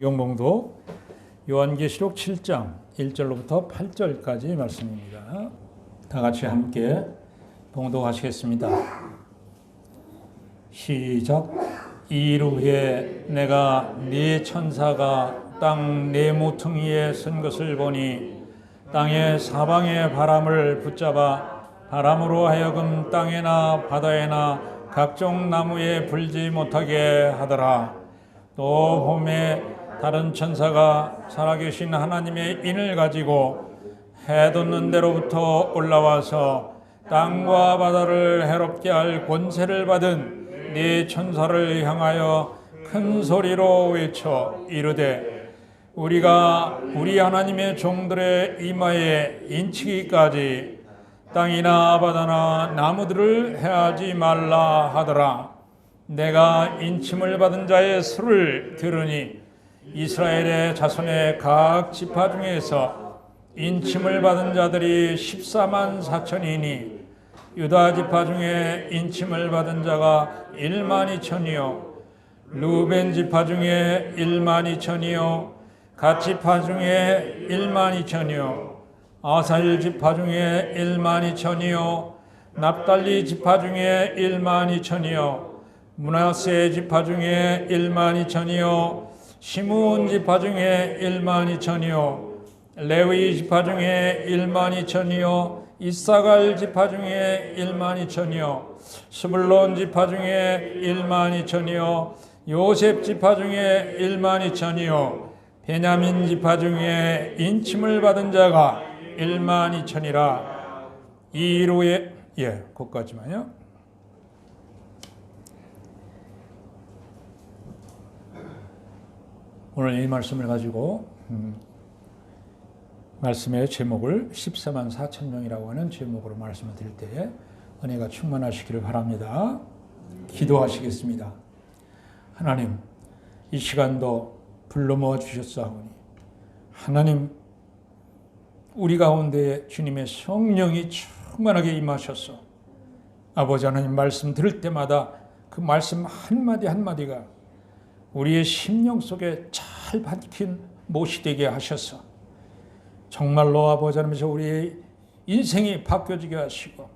성경봉독 요한계시록 7장 1절로부터 8절까지 말씀입니다. 다 같이 함께 봉독하시겠습니다. 시작. 이일 후에 내가 네 천사가 땅 네 모퉁이에 선 것을 보니 땅의 사방의 바람을 붙잡아 바람으로 하여금 땅에나 바다에나 각종 나무에 불지 못하게 하더라. 또 봄에 다른 천사가 살아계신 하나님의 인을 가지고 해 돋는 데로부터 올라와서 땅과 바다를 해롭게 할 권세를 받은 네 천사를 향하여 큰 소리로 외쳐 이르되 우리가 우리 하나님의 종들의 이마에 인치기까지 땅이나 바다나 나무들을 해하지 말라 하더라. 내가 인침을 받은 자의 수를 들으니 이스라엘의 자손의 각 지파 중에서 인침을 받은 자들이 14만 4천이니 유다 지파 중에 인침을 받은 자가 1만 2천이요 루벤 지파 중에 1만 2천이요 갓 지파 중에 1만 2천이요 아사일 지파 중에 1만 2천이요 납달리 지파 중에 1만 2천이요 므낫세 지파 중에 1만 2천이요 시므온 지파 중에 1만 2천이요 레위 지파 중에 1만 2천이요 이사갈 지파 중에 1만 2천이요 스불론 지파 중에 1만 2천이요 요셉 지파 중에 1만 2천이요 베냐민 지파 중에 인침을 받은 자가 1만 2천이라. 이로에 거기까지만요. 오늘 이 말씀을 가지고 말씀의 제목을 14만 4천 명이라고 하는 제목으로 말씀을 드릴 때에 은혜가 충만하시기를 바랍니다. 기도하시겠습니다. 하나님, 이 시간도 불러 모아 주셨사오니 하나님, 우리 가운데 주님의 성령이 충만하게 임하셔서 아버지 하나님 말씀 들을 때마다 그 말씀 한마디 한마디가 우리의 심령 속에 잘 박힌 못이 되게 하셔서 정말로 아버지 하나님께서 우리의 인생이 바뀌어지게 하시고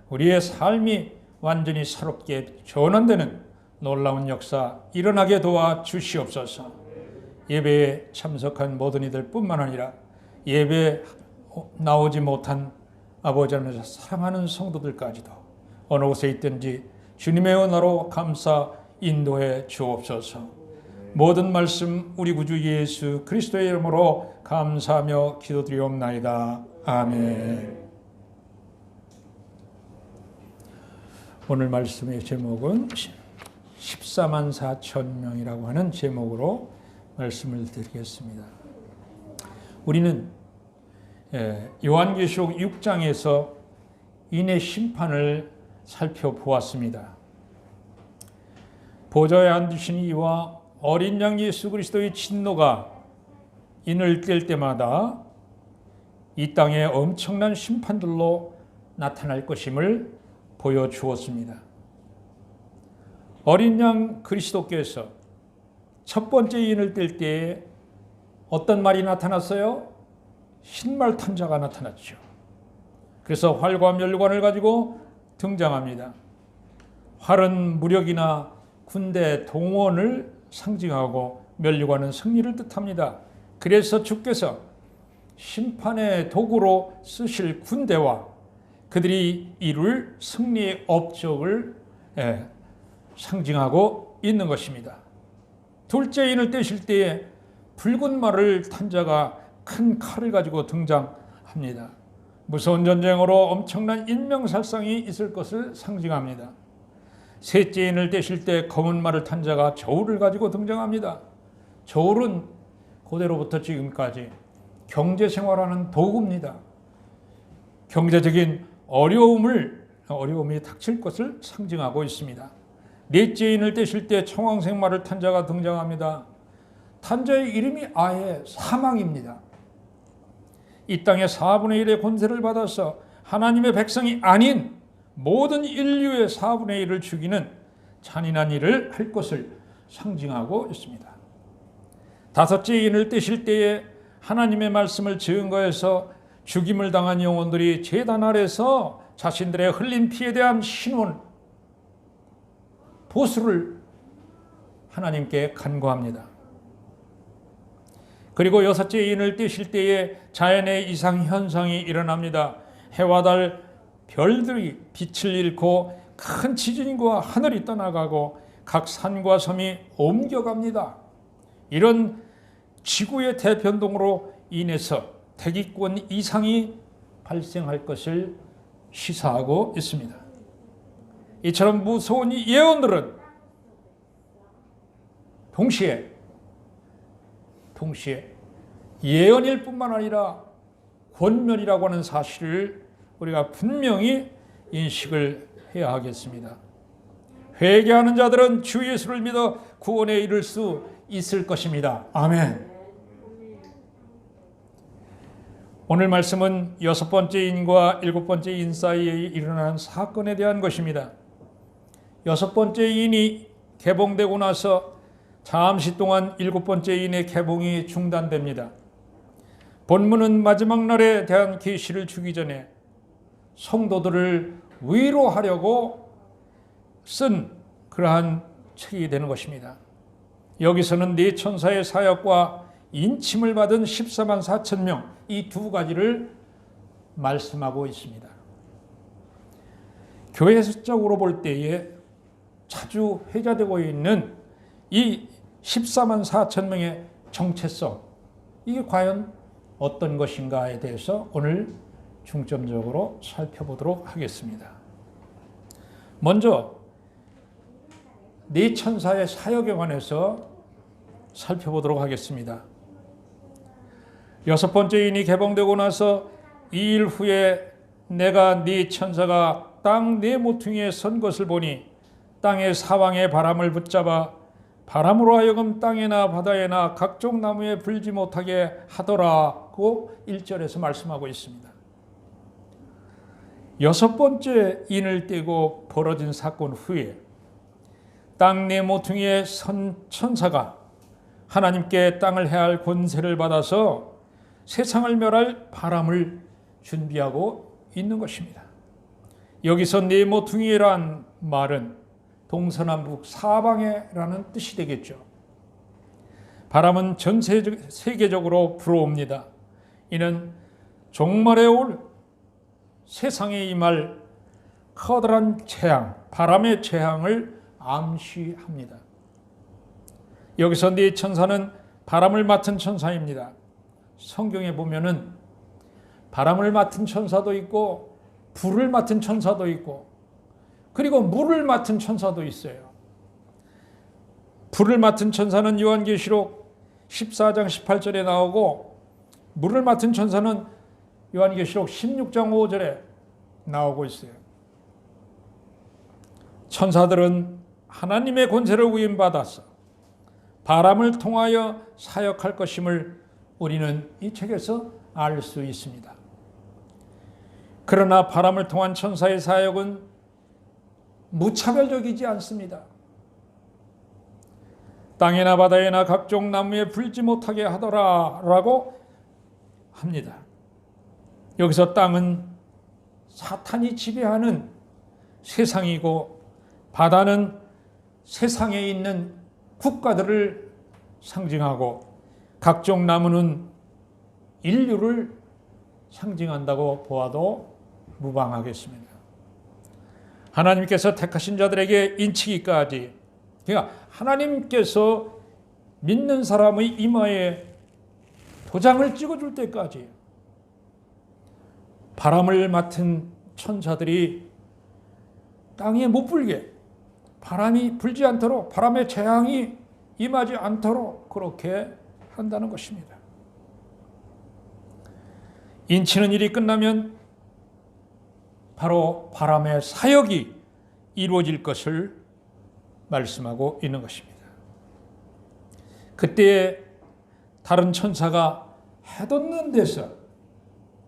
우리의 삶이 완전히 새롭게 전환되는 놀라운 역사 일어나게 도와 주시옵소서. 예배에 참석한 모든 이들 뿐만 아니라 예배에 나오지 못한 아버지 하나님께서 사랑하는 성도들까지도 어느 곳에 있든지 주님의 은혜로 감사 인도해 주옵소서. 모든 말씀 우리 구주 예수 그리스도의 이름으로 감사하며 기도드리옵나이다. 아멘. 오늘 말씀의 제목은 14만 4천 명이라고 하는 제목으로 말씀을 드리겠습니다. 우리는 요한계시록 6장에서 인의 심판을 살펴보았습니다. 보좌에 앉으신 이와 어린 양 예수 그리스도의 진노가 인을 뗄 때마다 이 땅에 엄청난 심판들로 나타날 것임을 보여주었습니다. 어린 양 그리스도께서 첫 번째 인을 뗄 때에 어떤 말이 나타났어요? 신말 탄자가 나타났죠. 그래서 활과 멸관을 가지고 등장합니다. 활은 무력이나 군대 동원을 상징하고 멸류관은 승리를 뜻합니다. 그래서 주께서 심판의 도구로 쓰실 군대와 그들이 이룰 승리의 업적을 상징하고 있는 것입니다. 둘째 인을 떼실 때에 붉은 말을 탄 자가 큰 칼을 가지고 등장합니다. 무서운 전쟁으로 엄청난 인명살상이 있을 것을 상징합니다. 셋째 인을 떼실 때 검은 말을 탄 자가 저울을 가지고 등장합니다. 저울은 고대로부터 지금까지 경제생활하는 도구입니다. 경제적인 어려움이 닥칠 것을 상징하고 있습니다. 넷째 인을 떼실 때 청황색 말을 탄 자가 등장합니다. 탄 자의 이름이 아예 사망입니다. 이 땅의 4분의 1의 권세를 받아서 하나님의 백성이 아닌 모든 인류의 4분의 1을 죽이는 잔인한 일을 할 것을 상징하고 있습니다. 다섯째 인을 떼실 때에 하나님의 말씀을 증거해서 죽임을 당한 영혼들이 제단 아래서 자신들의 흘린 피에 대한 신원, 보수를 하나님께 간구합니다. 그리고 여섯째 인을 떼실 때에 자연의 이상 현상이 일어납니다. 해와 달, 별들이 빛을 잃고 큰 지진과 하늘이 떠나가고 각 산과 섬이 옮겨갑니다. 이런 지구의 대변동으로 인해서 대기권 이상이 발생할 것을 시사하고 있습니다. 이처럼 무서운 이 예언들은 동시에 예언일 뿐만 아니라 권면이라고 하는 사실을 우리가 분명히 인식을 해야 하겠습니다. 회개하는 자들은 주 예수를 믿어 구원에 이를 수 있을 것입니다. 아멘. 오늘 말씀은 여섯 번째 인과 일곱 번째 인 사이에 일어난 사건에 대한 것입니다. 여섯 번째 인이 개봉되고 나서 잠시 동안 일곱 번째 인의 개봉이 중단됩니다. 본문은 마지막 날에 대한 계시를 주기 전에 성도들을 위로하려고 쓴 그러한 책이 되는 것입니다. 여기서는 네 천사의 사역과 인침을 받은 14만 4천 명, 이 두 가지를 말씀하고 있습니다. 교회적으로 볼 때에 자주 회자되고 있는 이 14만 4천 명의 정체성, 이게 과연 어떤 것인가에 대해서 오늘 중점적으로 살펴보도록 하겠습니다. 먼저 네 천사의 사역에 관해서 살펴보도록 하겠습니다. 여섯 번째 인이 개봉되고 나서 2일 후에 내가 네 천사가 땅 네 모퉁이에 선 것을 보니 땅의 사방의 바람을 붙잡아 바람으로 하여금 땅에나 바다에나 각종 나무에 불지 못하게 하더라고 1절에서 말씀하고 있습니다. 여섯 번째 인을 떼고 벌어진 사건 후에 땅 네 모퉁이에 선 천사가 하나님께 땅을 해할 권세를 받아서 세상을 멸할 바람을 준비하고 있는 것입니다. 여기서 네 모퉁이란 말은 동서남북 사방에라는 뜻이 되겠죠. 바람은 전 세계적으로 불어옵니다. 이는 종말에 올 세상에 임할 커다란 재앙, 바람의 재앙을 암시합니다. 여기서 네 천사는 바람을 맡은 천사입니다. 성경에 보면은 바람을 맡은 천사도 있고 불을 맡은 천사도 있고 그리고 물을 맡은 천사도 있어요. 불을 맡은 천사는 요한계시록 14장 18절에 나오고 물을 맡은 천사는 요한계시록 16장 5절에 나오고 있어요. 천사들은 하나님의 권세를 위임받아서 바람을 통하여 사역할 것임을 우리는 이 책에서 알 수 있습니다. 그러나 바람을 통한 천사의 사역은 무차별적이지 않습니다. 땅에나 바다에나 각종 나무에 불지 못하게 하더라라고 합니다. 여기서 땅은 사탄이 지배하는 세상이고 바다는 세상에 있는 국가들을 상징하고 각종 나무는 인류를 상징한다고 보아도 무방하겠습니다. 하나님께서 택하신 자들에게 인치기까지, 그러니까 하나님께서 믿는 사람의 이마에 도장을 찍어줄 때까지 바람을 맡은 천사들이 땅에 못 불게, 바람이 불지 않도록, 바람의 재앙이 임하지 않도록 그렇게 한다는 것입니다. 인치는 일이 끝나면 바로 바람의 사역이 이루어질 것을 말씀하고 있는 것입니다. 그때 다른 천사가 해돋는 데서,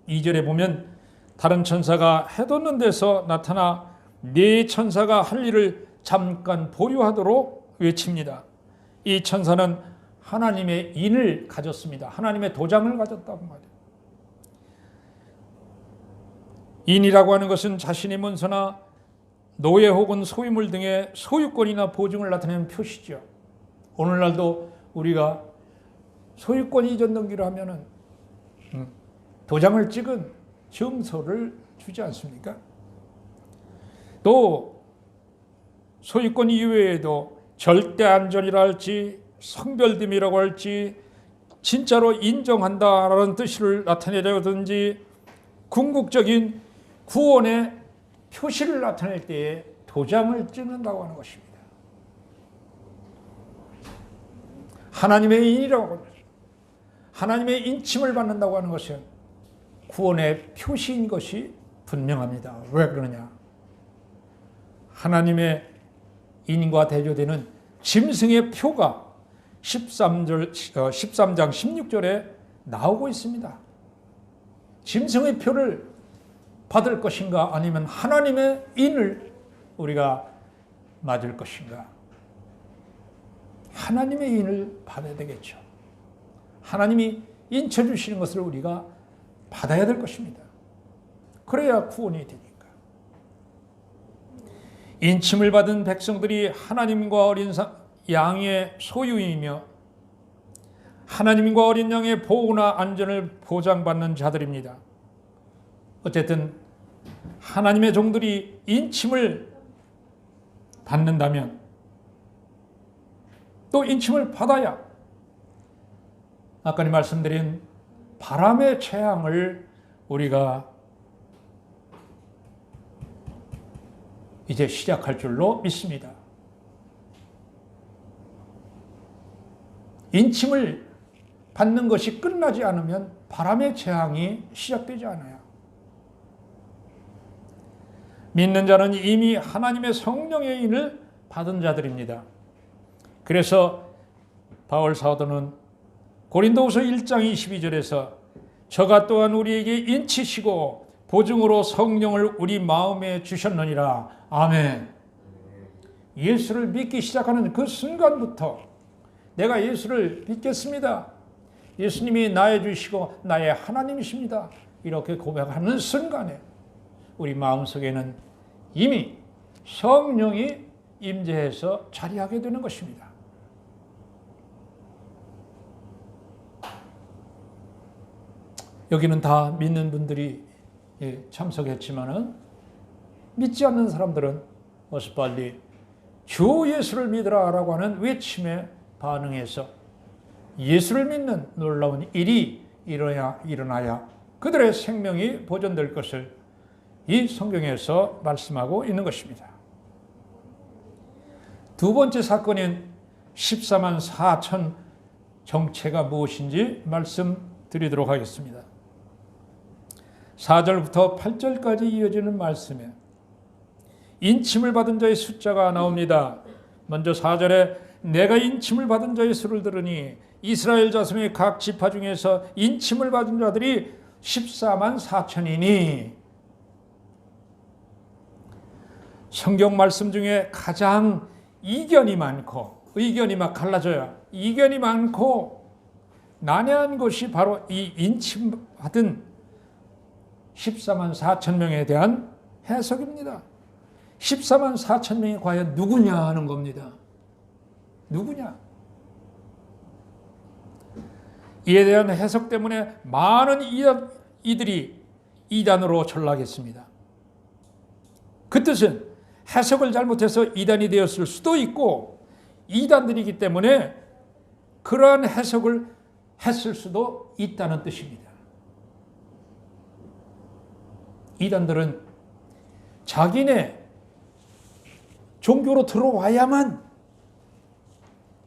2절에 보면 다른 천사가 해돋는 데서 나타나 네 천사가 할 일을 잠깐 보류하도록 외칩니다. 이 천사는 하나님의 인을 가졌습니다. 하나님의 도장을 가졌다고 말이에요. 인이라고 하는 것은 자신의 문서나 노예 혹은 소유물 등의 소유권이나 보증을 나타내는 표시죠. 오늘날도 우리가 소유권 이전 등기를 하면은 도장을 찍은 증서를 주지 않습니까? 또 소유권 이외에도 절대 안전이라 할지 성별됨이라고 할지 진짜로 인정한다라는 뜻을 나타내려든지 궁극적인 구원의 표시를 나타낼 때에 도장을 찍는다고 하는 것입니다. 하나님의 인이라고 하는 것입니다. 하나님의 인침을 받는다고 하는 것은 구원의 표시인 것이 분명합니다. 왜 그러냐? 하나님의 인과 대조되는 짐승의 표가 13장 16절에 나오고 있습니다. 짐승의 표를 받을 것인가 아니면 하나님의 인을 우리가 맞을 것인가? 하나님의 인을 받아야 되겠죠. 하나님이 인쳐 주시는 것을 우리가 받아야 될 것입니다. 그래야 구원이 되니까. 인침을 받은 백성들이 하나님과 어린 양의 소유이며 하나님과 어린 양의 보호나 안전을 보장받는 자들입니다. 어쨌든 하나님의 종들이 인침을 받는다면 또 인침을 받아야 아까 말씀드린 바람의 재앙을 우리가 이제 시작할 줄로 믿습니다. 인침을 받는 것이 끝나지 않으면 바람의 재앙이 시작되지 않아요. 믿는 자는 이미 하나님의 성령의 인을 받은 자들입니다. 그래서 바울 사도는 고린도후서 1장 22절에서 저가 또한 우리에게 인치시고 보증으로 성령을 우리 마음에 주셨느니라. 아멘. 예수를 믿기 시작하는 그 순간부터 내가 예수를 믿겠습니다. 예수님이 나의 주시고 나의 하나님이십니다. 이렇게 고백하는 순간에 우리 마음속에는 이미 성령이 임재해서 자리하게 되는 것입니다. 여기는 다 믿는 분들이 참석했지만은 믿지 않는 사람들은 어서 빨리 주 예수를 믿으라라고 하는 외침에 반응해서 예수를 믿는 놀라운 일이 일어나야 그들의 생명이 보존될 것을 이 성경에서 말씀하고 있는 것입니다. 두 번째 사건인 14만 4천 정체가 무엇인지 말씀드리도록 하겠습니다. 4절부터 8절까지 이어지는 말씀에 인침을 받은 자의 숫자가 나옵니다. 먼저 4절에 내가 인침을 받은 자의 수를 들으니 이스라엘 자손의 각 지파 중에서 인침을 받은 자들이 14만 4천이니 성경 말씀 중에 가장 이견이 많고 의견이 막 갈라져요. 이견이 많고 난해한 것이 바로 이 인침받은 14만 4천 명에 대한 해석입니다. 14만 4천 명이 과연 누구냐 하는 겁니다. 누구냐? 이에 대한 해석 때문에 많은 이들이 이단으로 전락했습니다. 그 뜻은 해석을 잘못해서 이단이 되었을 수도 있고 이단들이기 때문에 그러한 해석을 했을 수도 있다는 뜻입니다. 이단들은 자기네 종교로 들어와야만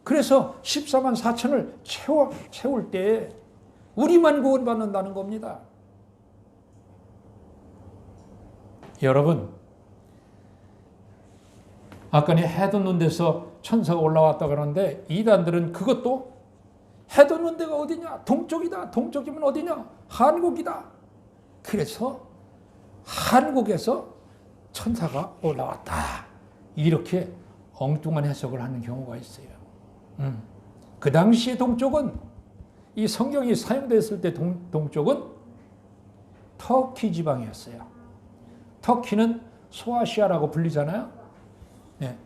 그래서 14만 4천을 채울 때에 우리만 구원받는다는 겁니다. 여러분, 아까 해 돋는 데서 천사가 올라왔다 그러는데 이단들은 그것도 해 돋는 데가 어디냐? 동쪽이다. 동쪽이면 어디냐? 한국이다. 그래서 한국에서 천사가 올라왔다. 이렇게 엉뚱한 해석을 하는 경우가 있어요. 그 당시의 동쪽은 이 성경이 사용됐을 때 동쪽은 터키 지방이었어요. 터키는 소아시아라고 불리잖아요. 네.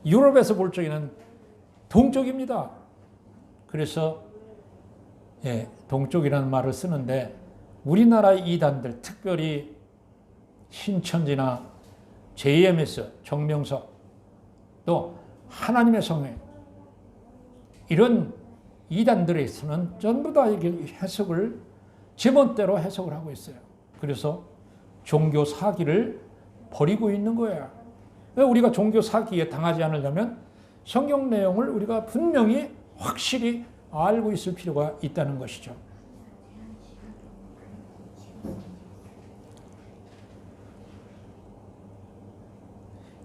유럽에서 볼 적에는 동쪽입니다. 그래서 동쪽이라는 말을 쓰는데 우리나라의 이단들, 특별히 신천지나 JMS, 정명석, 또 하나님의 성회, 이런 이단들에서는 전부 다 이게 해석을 제멋대로 해석을 하고 있어요. 그래서 종교 사기를 벌이고 있는 거예요. 우리가 종교 사기에 당하지 않으려면 성경 내용을 우리가 분명히 확실히 알고 있을 필요가 있다는 것이죠.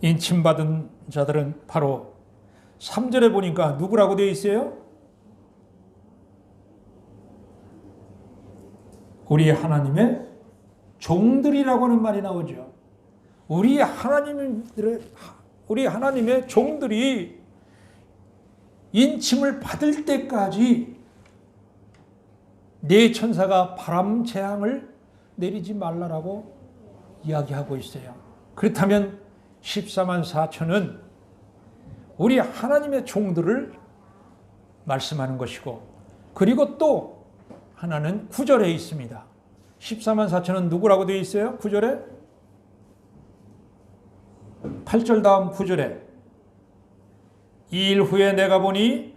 인침받은 자들은 바로 3절에 보니까 누구라고 되어 있어요? 우리 하나님의 종들이라고 하는 말이 나오죠. 우리 하나님의 종들이 인침을 받을 때까지 네 천사가 바람 재앙을 내리지 말라라고 이야기하고 있어요. 그렇다면 14만 4천은 우리 하나님의 종들을 말씀하는 것이고, 그리고 또 하나는 9절에 있습니다. 14만 4천은 누구라고 되어 있어요? 9절에? 8절 다음 9절에 이 일 후에 내가 보니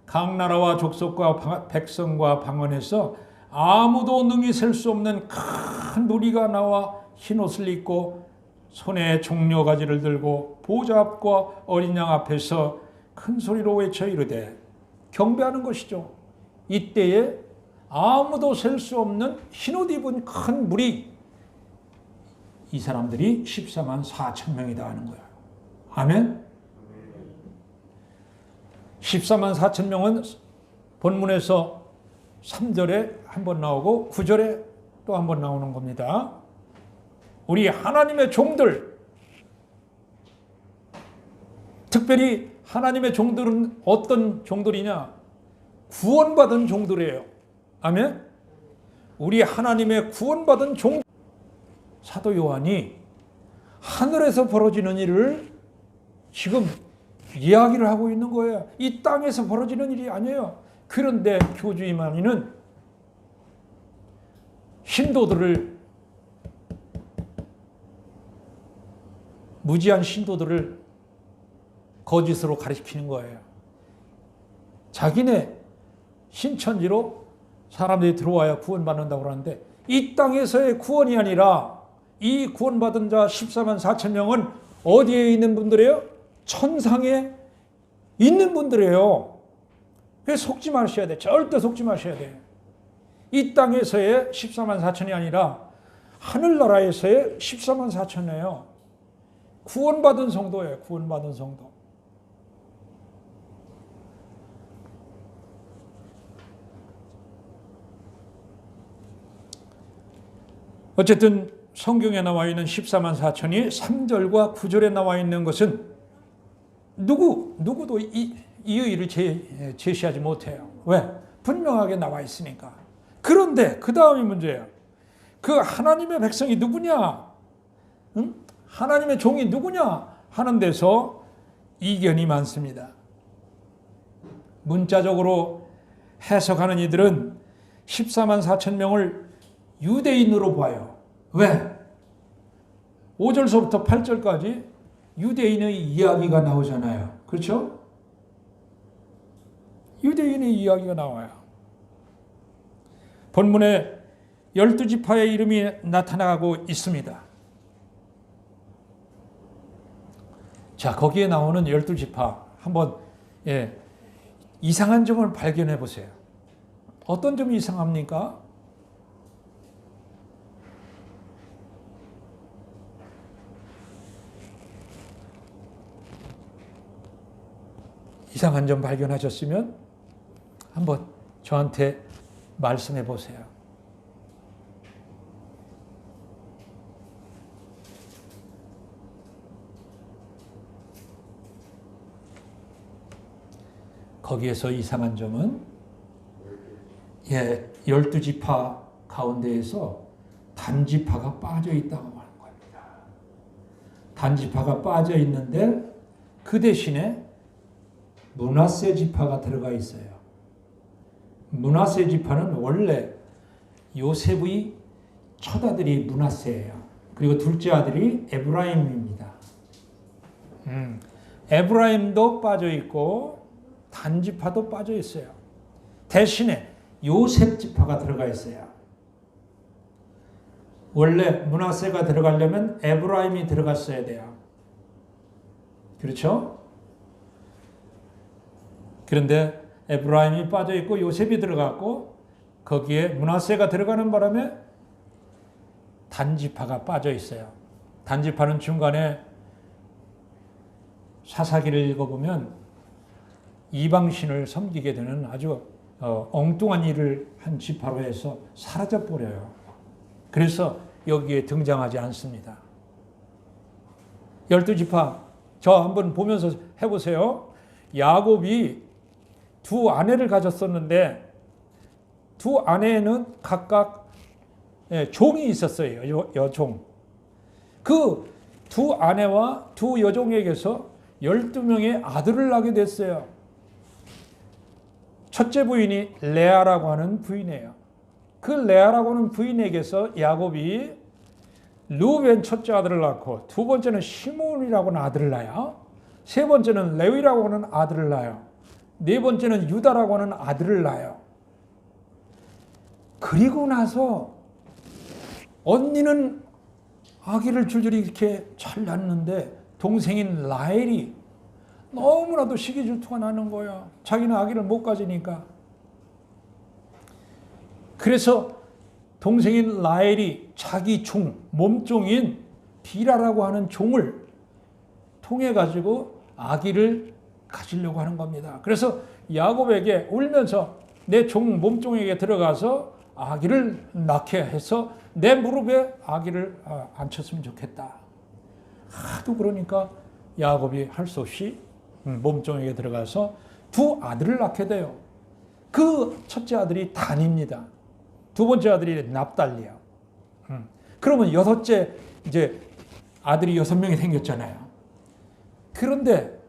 각 나라와 족속과 백성과 방언에서 아무도 능히 셀 수 없는 큰 무리가 나와 흰옷을 입고 손에 종려가지를 들고 보좌 앞과 어린 양 앞에서 큰 소리로 외쳐 이르되, 경배하는 것이죠. 이때에 아무도 셀 수 없는 흰옷 입은 큰 무리, 이 사람들이 14만 4천 명이다 하는 거예요. 아멘. 14만 4천 명은 본문에서 3절에 한 번 나오고 9절에 또 한 번 나오는 겁니다. 우리 하나님의 종들, 특별히 하나님의 종들은 어떤 종들이냐? 구원받은 종들이에요. 아멘. 우리 하나님의 구원받은 종, 사도 요한이 하늘에서 벌어지는 일을 지금 이야기를 하고 있는 거예요. 이 땅에서 벌어지는 일이 아니에요. 그런데 교주 이만희는 신도들을, 무지한 신도들을 거짓으로 가리키는 거예요. 자기네 신천지로 사람들이 들어와야 구원받는다고 그러는데, 이 땅에서의 구원이 아니라 이 구원받은 자 14만 4천 명은 어디에 있는 분들이에요? 천상에 있는 분들이에요. 그래서 속지 마셔야 돼. 절대 속지 마셔야 돼. 이 땅에서의 14만 4천이 아니라 하늘나라에서의 14만 4천이에요. 구원받은 성도예요. 구원받은 성도. 어쨌든 성경에 나와 있는 14만 4천이 3절과 9절에 나와 있는 것은 누구도 이 의의를 제시하지 못해요. 왜? 분명하게 나와 있으니까. 그런데 그 다음이 문제예요. 그 하나님의 백성이 누구냐? 응? 하나님의 종이 누구냐? 하는 데서 이견이 많습니다. 문자적으로 해석하는 이들은 14만 4천 명을 유대인으로 봐요. 왜? 5절서부터 8절까지 유대인의 이야기가 나오잖아요. 그렇죠? 유대인의 이야기가 나와요. 본문에 12지파의 이름이 나타나고 있습니다. 자, 거기에 나오는 12지파 한번 이상한 점을 발견해 보세요. 어떤 점이 이상합니까? 이상한 점 발견하셨으면 한번 저한테 말씀해 보세요. 거기에서 이상한 점은 12지파 가운데에서 단지파가 빠져 있다고 하는 겁니다. 단지파가 빠져 있는데 그 대신에 므낫세 지파가 들어가 있어요. 므낫세 지파는 원래 요셉의 첫 아들이 므낫세예요. 그리고 둘째 아들이 에브라임입니다. 에브라임도 빠져 있고 단지파도 빠져 있어요. 대신에 요셉 지파가 들어가 있어요. 원래 므낫세가 들어가려면 에브라임이 들어갔어야 돼요. 그렇죠? 그런데 에브라임이 빠져 있고 요셉이 들어갔고 거기에 므낫세가 들어가는 바람에 단지파가 빠져 있어요. 단지파는 중간에 사사기를 읽어보면 이방신을 섬기게 되는 아주 엉뚱한 일을 한 지파로 해서 사라져버려요. 그래서 여기에 등장하지 않습니다. 12지파 저 한번 보면서 해보세요. 야곱이 두 아내를 가졌었는데 두 아내에는 각각 종이 있었어요. 여종. 그 두 아내와 두 여종에게서 12명의 아들을 낳게 됐어요. 첫째 부인이 레아라고 하는 부인이에요. 그 레아라고 하는 부인에게서 야곱이 르우벤 첫째 아들을 낳고 두 번째는 시몬이라고 하는 아들을 낳아요. 세 번째는 레위라고 하는 아들을 낳아요. 네 번째는 유다라고 하는 아들을 낳아요. 그리고 나서 언니는 아기를 줄줄이 이렇게 잘 낳는데 동생인 라헬이 너무나도 시기 질투가 나는 거예요. 자기는 아기를 못 가지니까. 그래서 동생인 라헬이 자기 종, 몸종인 비라라고 하는 종을 통해 가지고 아기를 가지려고 하는 겁니다. 그래서 야곱에게 울면서 내 종, 몸종에게 들어가서 아기를 낳게 해서 내 무릎에 아기를 앉혔으면 좋겠다. 하도 그러니까 야곱이 할 수 없이 몸종에게 들어가서 두 아들을 낳게 돼요. 그 첫째 아들이 단입니다. 두 번째 아들이 납달리야. 그러면 여섯째 이제 아들이 6명이 생겼잖아요. 그런데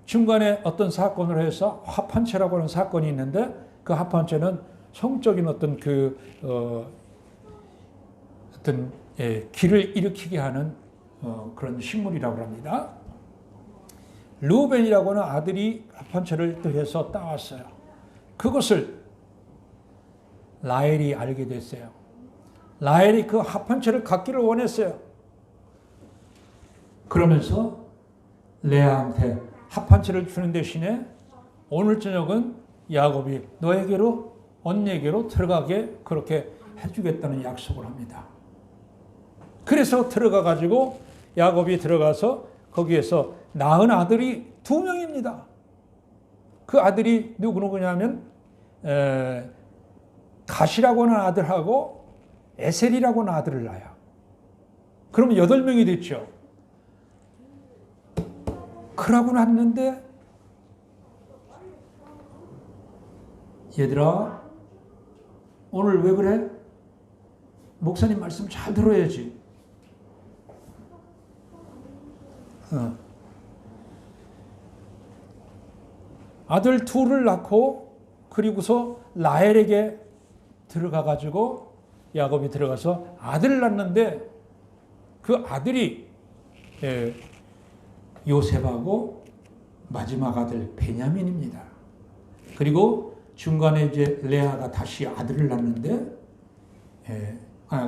중간에 어떤 사건을 해서 합한체라고 하는 사건이 있는데 그 합한체는 성적인 어떤 기를 일으키게 하는 그런 식물이라고 합니다. 르우벤이라고 하는 아들이 합한체를 해서 따왔어요. 그것을 라헬이 알게 됐어요. 라헬이 그 합한체를 갖기를 원했어요. 그러면서 레아한테 합한체를 주는 대신에 오늘 저녁은 야곱이 너에게로 언니에게로 들어가게 그렇게 해주겠다는 약속을 합니다. 그래서 들어가 가지고 야곱이 들어가서 거기에서 낳은 아들이 2명입니다. 그 아들이 누구냐면 갓이라고 하는 아들하고 에셀이라고 하는 아들을 낳아요. 그러면 8명이 됐죠. 그러고 났는데 얘들아 오늘 왜 그래? 목사님 말씀 잘 들어야지. 아들 둘을 낳고 그리고서 라헬에게 들어가 가지고 야곱이 들어가서 아들을 낳는데 그 아들이 요셉하고 마지막 아들 베냐민입니다. 그리고 중간에 이제 레아가 다시 아들을 낳는데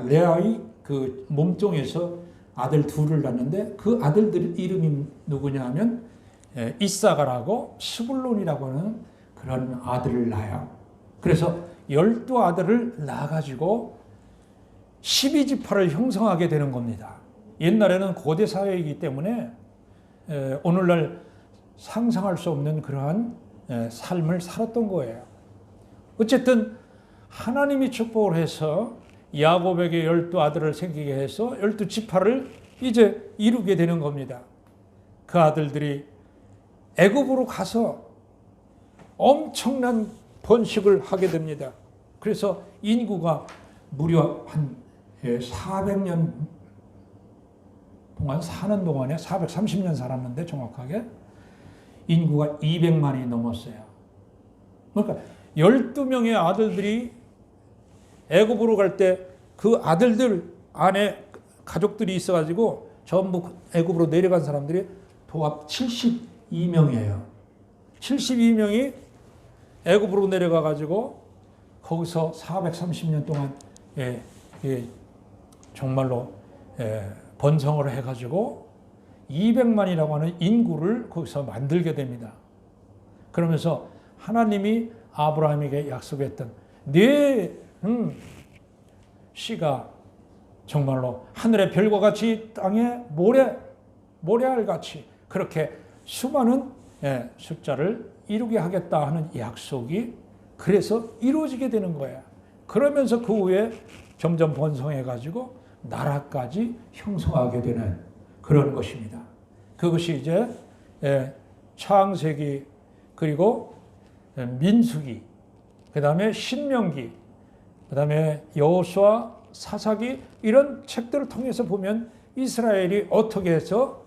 레아의 그 몸종에서 아들 둘을 낳는데 그 아들들 이름이 누구냐 하면 이사가라고 스불론이라고 하는 그런 아들을 낳아요. 그래서 12아들을 낳아가지고 12지파를 형성하게 되는 겁니다. 옛날에는 고대 사회이기 때문에 오늘날 상상할 수 없는 그러한 삶을 살았던 거예요. 어쨌든 하나님이 축복을 해서 야곱에게 12아들을 생기게 해서 12지파를 이제 이루게 되는 겁니다. 그 아들들이 애굽으로 가서 엄청난 번식을 하게 됩니다. 그래서 인구가 무려 한 400년 동안 사는 동안에 430년 살았는데 정확하게 인구가 200만이 넘었어요. 그러니까 12명의 아들들이 애굽으로 갈 때 그 아들들 안에 가족들이 있어가지고 전부 애굽으로 내려간 사람들이 도합 72명이에요. 72명이 애굽으로 내려가가지고 거기서 430년 동안 정말로 번성을 해가지고 200만이라고 하는 인구를 거기서 만들게 됩니다. 그러면서 하나님이 아브라함에게 약속했던 네 씨가 정말로 하늘의 별과 같이 땅에 모래알같이 그렇게 수많은 숫자를 이루게 하겠다 하는 약속이 그래서 이루어지게 되는 거예요. 그러면서 그 후에 점점 번성해가지고 나라까지 형성하게 되는 그런 것입니다. 그것이 이제 창세기 그리고 민수기 그 다음에 신명기 그 다음에 여호수아 사사기 이런 책들을 통해서 보면 이스라엘이 어떻게 해서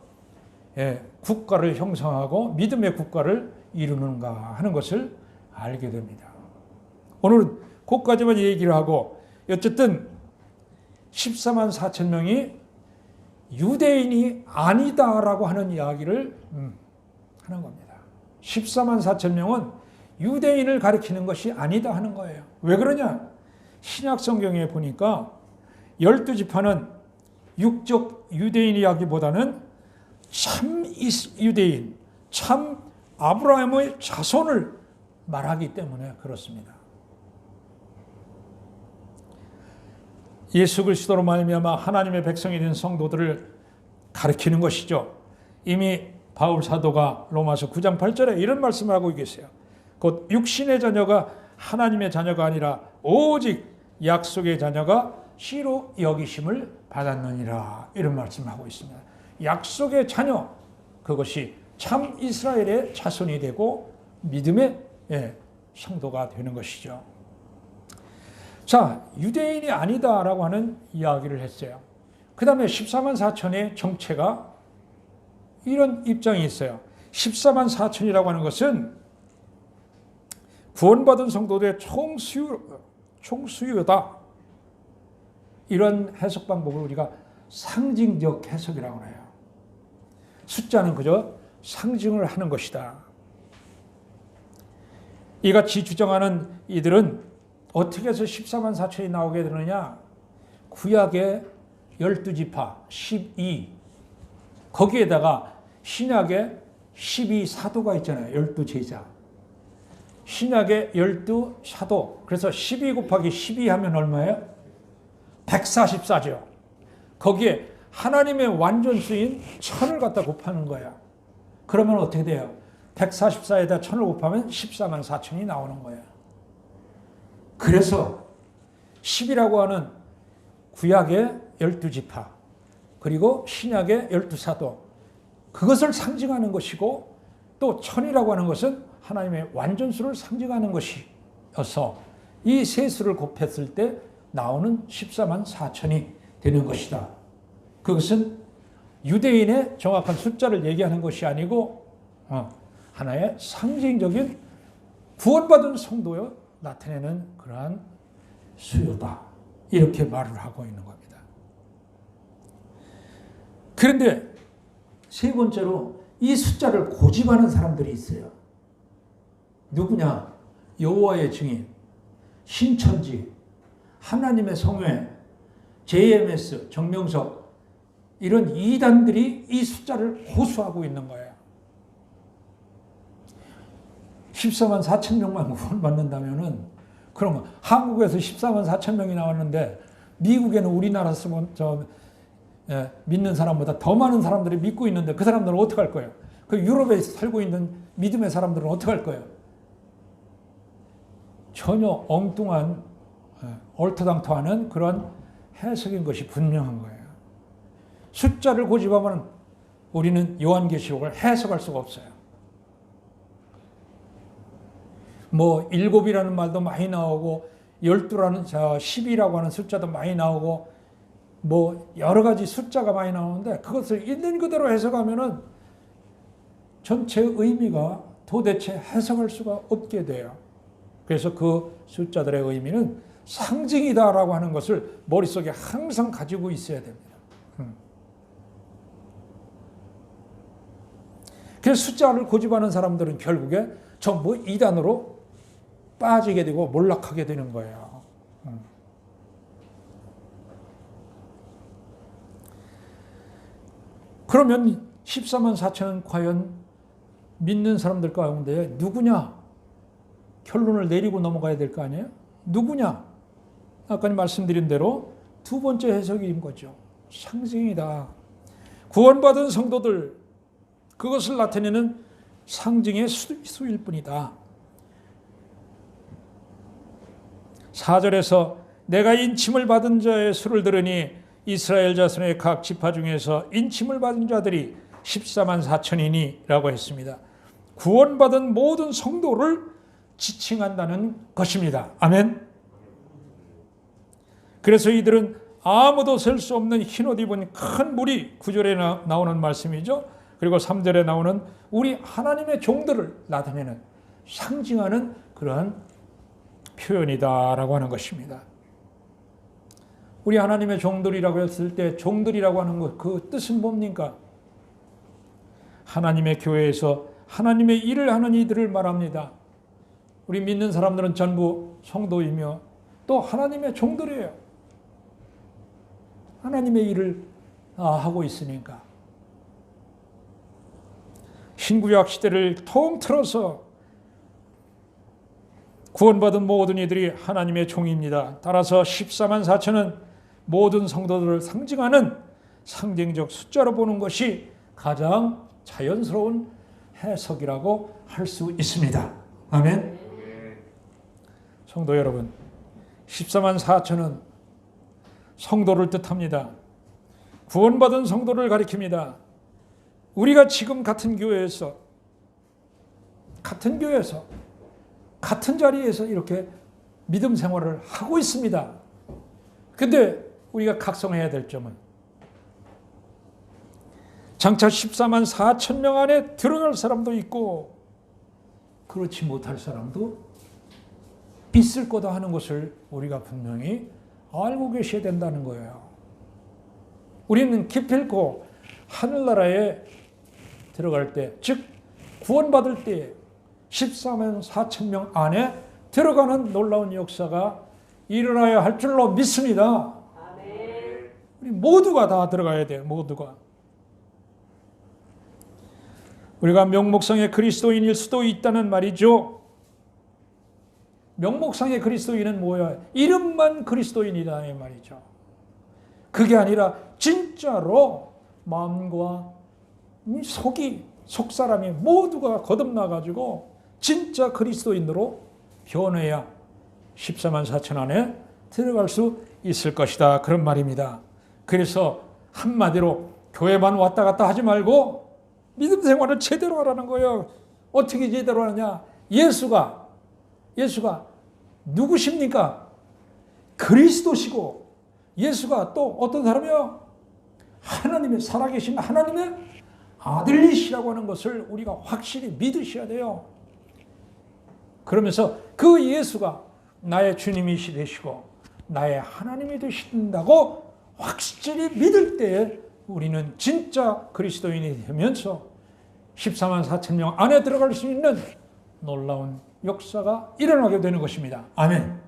국가를 형성하고 믿음의 국가를 이루는가 하는 것을 알게 됩니다. 오늘은 그것까지만 얘기를 하고 어쨌든 14만 4천 명이 유대인이 아니다라고 하는 이야기를 하는 겁니다. 14만 4천 명은 유대인을 가리키는 것이 아니다 하는 거예요. 왜 그러냐? 신약 성경에 보니까 12지파는 육적 유대인이라기보다는 참 유대인, 참 아브라함의 자손을 말하기 때문에 그렇습니다. 예수 그리스도로 말미암아 하나님의 백성이 된 성도들을 가리키는 것이죠. 이미 바울 사도가 로마서 9장 8절에 이런 말씀을 하고 계세요. 곧 육신의 자녀가 하나님의 자녀가 아니라 오직 약속의 자녀가 씨로 여기심을 받았느니라 이런 말씀을 하고 있습니다. 약속의 자녀 그것이 참 이스라엘의 자손이 되고 믿음의 성도가 되는 것이죠. 자, 유대인이 아니다라고 하는 이야기를 했어요. 그 다음에 14만 4천의 정체가 이런 입장이 있어요. 14만 4천이라고 하는 것은 구원받은 성도들의 총수요다. 이런 해석 방법을 우리가 상징적 해석이라고 해요. 숫자는 그저 상징을 하는 것이다. 이같이 주장하는 이들은 어떻게 해서 14만 4천이 나오게 되느냐? 구약의 12지파 12 거기에다가 신약의 12사도가 있잖아요. 12제자. 신약의 12사도. 그래서 12 곱하기 12 하면 얼마예요? 144죠. 거기에 하나님의 완전수인 1000을 갖다 곱하는 거야. 그러면 어떻게 돼요? 144에다 1000을 곱하면 14만 4천이 나오는 거야. 그래서 10이라고 하는 구약의 12지파 그리고 신약의 12사도 그것을 상징하는 것이고 또 1000이라고 하는 것은 하나님의 완전수를 상징하는 것이어서 이 세 수를 곱했을 때 나오는 14만 4천이 되는 것이다. 그것은 유대인의 정확한 숫자를 얘기하는 것이 아니고 하나의 상징적인 구원받은 성도여 나타내는 그러한 수요다. 이렇게 말을 하고 있는 겁니다. 그런데 세 번째로 이 숫자를 고집하는 사람들이 있어요. 누구냐? 여호와의 증인, 신천지, 하나님의 성회, JMS, 정명석 이런 이단들이 이 숫자를 호소하고 있는 거예요. 14만 4천 명만 구원받는다면은 그럼 한국에서 14만 4천 명이 나왔는데 미국에는 우리나라 믿는 사람보다 더 많은 사람들이 믿고 있는데 그 사람들은 어떻게 할 거예요? 그 유럽에 살고 있는 믿음의 사람들은 어떻게 할 거예요? 전혀 엉뚱한 얼토당토하는 그런 해석인 것이 분명한 거예요. 숫자를 고집하면 우리는 요한계시록을 해석할 수가 없어요. 뭐 7이라는 말도 많이 나오고 12라는 10이라고 하는 숫자도 많이 나오고 뭐 여러 가지 숫자가 많이 나오는데 그것을 있는 그대로 해석하면은 전체 의미가 도대체 해석할 수가 없게 돼요. 그래서 그 숫자들의 의미는 상징이다라고 하는 것을 머릿속에 항상 가지고 있어야 됩니다. 그래서 숫자를 고집하는 사람들은 결국에 전부 이단으로 빠지게 되고 몰락하게 되는 거예요. 그러면 14만 4천은 과연 믿는 사람들 가운데 누구냐? 결론을 내리고 넘어가야 될 거 아니에요? 누구냐? 아까 말씀드린 대로 두 번째 해석인 거죠. 상징이다. 구원받은 성도들, 그것을 나타내는 상징의 수일 뿐이다. 4절에서 내가 인침을 받은 자의 수를 들으니 이스라엘 자손의 각 지파 중에서 인침을 받은 자들이 14만 4천이니 라고 했습니다. 구원받은 모든 성도를 지칭한다는 것입니다. 아멘. 그래서 이들은 아무도 셀 수 없는 흰옷 입은 큰 무리, 9절에 나오는 말씀이죠. 그리고 3절에 나오는 우리 하나님의 종들을 나타내는 상징하는 그러한 표현이다라고 하는 것입니다. 우리 하나님의 종들이라고 했을 때 종들이라고 하는 것, 그 뜻은 뭡니까? 하나님의 교회에서 하나님의 일을 하는 이들을 말합니다. 우리 믿는 사람들은 전부 성도이며 또 하나님의 종들이에요. 하나님의 일을 하고 있으니까. 신구약 시대를 통틀어서 구원받은 모든 이들이 하나님의 종입니다. 따라서 14만 4천은 모든 성도들을 상징하는 상징적 숫자로 보는 것이 가장 자연스러운 해석이라고 할 수 있습니다. 아멘. 성도 여러분, 14만 4천은 성도를 뜻합니다. 구원받은 성도를 가리킵니다. 우리가 지금 같은 교회에서 같은 자리에서 이렇게 믿음 생활을 하고 있습니다. 근데 우리가 각성해야 될 점은 장차 14만 4천 명 안에 들어갈 사람도 있고 그렇지 못할 사람도 있을 거다 하는 것을 우리가 분명히 알고 계셔야 된다는 거예요. 우리는 기필코 하늘나라에 들어갈 때, 즉 구원받을 때 14만 4천 명 안에 들어가는 놀라운 역사가 일어나야 할 줄로 믿습니다. 아멘. 우리 모두가 다 들어가야 돼요. 모두가. 우리가 명목상의 그리스도인일 수도 있다는 말이죠. 명목상의 그리스도인은 뭐야? 이름만 그리스도인이다 이 말이죠. 그게 아니라 진짜로 마음과 속사람이 모두가 거듭나가지고 진짜 그리스도인으로 변해야 14만 4천 안에 들어갈 수 있을 것이다. 그런 말입니다. 그래서 한마디로 교회만 왔다 갔다 하지 말고 믿음 생활을 제대로 하라는 거예요. 어떻게 제대로 하느냐? 예수가 누구십니까? 그리스도시고 예수가 또 어떤 사람이요? 하나님의 살아계신 하나님의 아들이시라고 하는 것을 우리가 확실히 믿으셔야 돼요. 그러면서 그 예수가 나의 주님이시 되시고 나의 하나님이 되신다고 확실히 믿을 때에 우리는 진짜 그리스도인이 되면서 14만 4천 명 안에 들어갈 수 있는 놀라운 역사가 일어나게 되는 것입니다. 아멘.